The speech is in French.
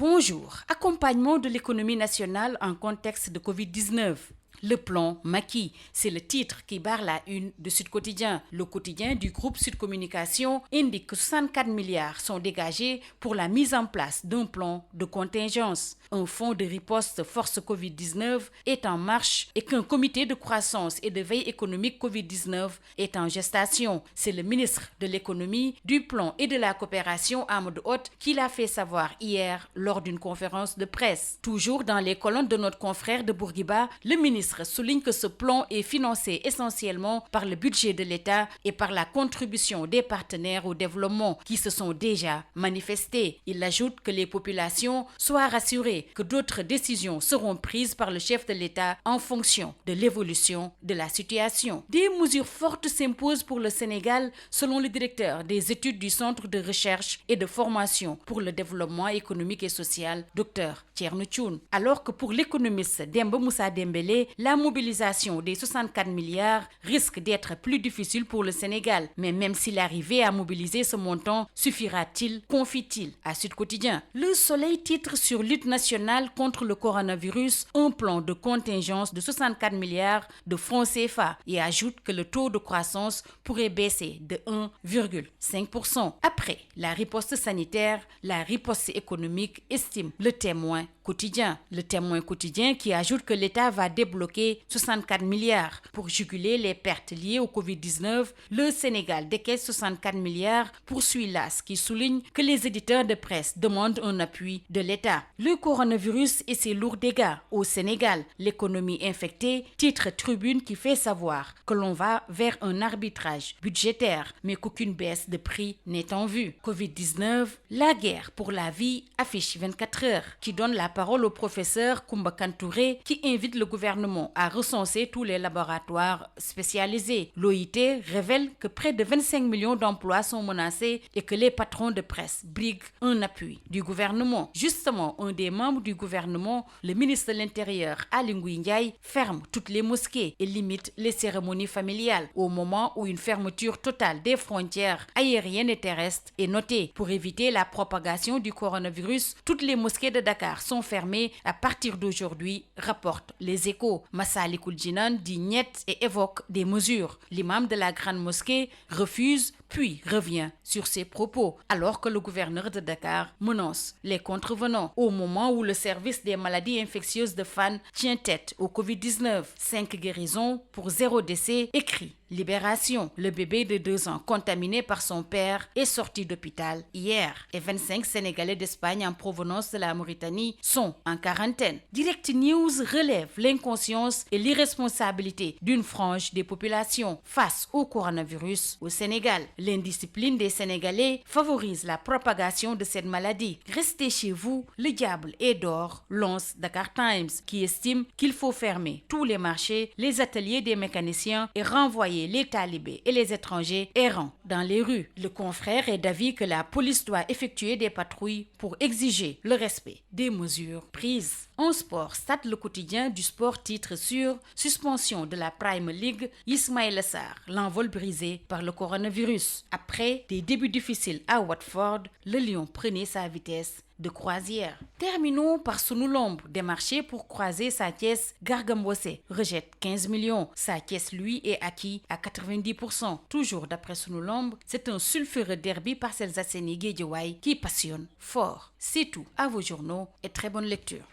Bonjour. Accompagnement de l'économie nationale en contexte de Covid-19. Le plan Macky, c'est le titre qui barre la une de Sud Quotidien. Le quotidien du groupe Sud Communication indique que 64 milliards sont dégagés pour la mise en place d'un plan de contingence. Un fonds de riposte force Covid-19 est en marche et qu'un comité de croissance et de veille économique Covid-19 est en gestation. C'est le ministre de l'économie, du plan et de la coopération Amadou Hott qui l'a fait savoir hier lors d'une conférence de presse. Toujours dans les colonnes de notre confrère de Bourguiba, le ministre souligne que ce plan est financé essentiellement par le budget de l'État et par la contribution des partenaires au développement qui se sont déjà manifestés. Il ajoute que les populations soient rassurées que d'autres décisions seront prises par le chef de l'État en fonction de l'évolution de la situation. Des mesures fortes s'imposent pour le Sénégal selon le directeur des études du Centre de recherche et de formation pour le développement économique et social, Dr Thierno Thioune. Alors que pour l'économiste Demba Moussa Dembélé, la mobilisation des 64 milliards risque d'être plus difficile pour le Sénégal. Mais même s'il arrivait à mobiliser ce montant, suffira-t-il, confie-t-il à Sud Quotidien. Le Soleil titre sur lutte nationale contre le coronavirus un plan de contingence de 64 milliards de francs CFA et ajoute que le taux de croissance pourrait baisser de 1,5%. Après la riposte sanitaire, la riposte économique, estime le Témoin quotidien. Le Témoin quotidien qui ajoute que l'État va débloquer 64 milliards pour juguler les pertes liées au Covid-19. Le Sénégal décaisse 64 milliards, poursuit l'AS qui souligne que les éditeurs de presse demandent un appui de l'État. Le coronavirus et ses lourds dégâts au Sénégal. L'économie infectée, titre Tribune qui fait savoir que l'on va vers un arbitrage budgétaire, mais qu'aucune baisse de prix n'est en vue. Covid-19, la guerre pour la vie, affiche 24 heures, qui donne la parole au professeur Koumba Kantouré qui invite le gouvernement à recenser tous les laboratoires spécialisés. L'OIT révèle que près de 25 millions d'emplois sont menacés et que les patrons de presse briguent un appui du gouvernement. Justement, un des membres du gouvernement, le ministre de l'Intérieur, Aly Ngouille Ndiaye, ferme toutes les mosquées et limite les cérémonies familiales au moment où une fermeture totale des frontières aériennes et terrestres est notée. Pour éviter la propagation du coronavirus, toutes les mosquées de Dakar sont fermées à partir d'aujourd'hui, rapportent les Échos. Massalikul Jinan dit niet et évoque des mesures. L'imam de la grande mosquée refuse puis revient sur ses propos, alors que le gouverneur de Dakar menace les contrevenants. Au moment où le service des maladies infectieuses de Fann tient tête au Covid-19, 5 guérisons pour 0 décès, écrit Libération. Le bébé de 2 ans contaminé par son père est sorti d'hôpital hier et 25 Sénégalais d'Espagne en provenance de la Mauritanie sont en quarantaine. Direct News relève l'inconscience et l'irresponsabilité d'une frange des populations face au coronavirus au Sénégal. L'indiscipline des Sénégalais favorise la propagation de cette maladie. Restez chez vous, le diable est dehors, lance Dakar Times, qui estime qu'il faut fermer tous les marchés, les ateliers des mécaniciens et renvoyer les talibés et les étrangers errants dans les rues. Le confrère est d'avis que la police doit effectuer des patrouilles pour exiger le respect des mesures prises. En sport, Stade le quotidien du sport titre sur suspension de la Premier League, Ismaïla Sarr, l'envol brisé par le coronavirus. Après des débuts difficiles à Watford, le Lion prenait sa vitesse de croisière. Terminons par Sunu Lamb, démarché pour croiser Sa Thiès. Garga Mbossé rejette 15 millions. Sa Thiès, lui, est acquis à 90%. Toujours d'après Sunu Lamb, c'est un sulfureux derby Parcelles Assainies Guédiawaye qui passionne fort. C'est tout. À vos journaux et très bonne lecture.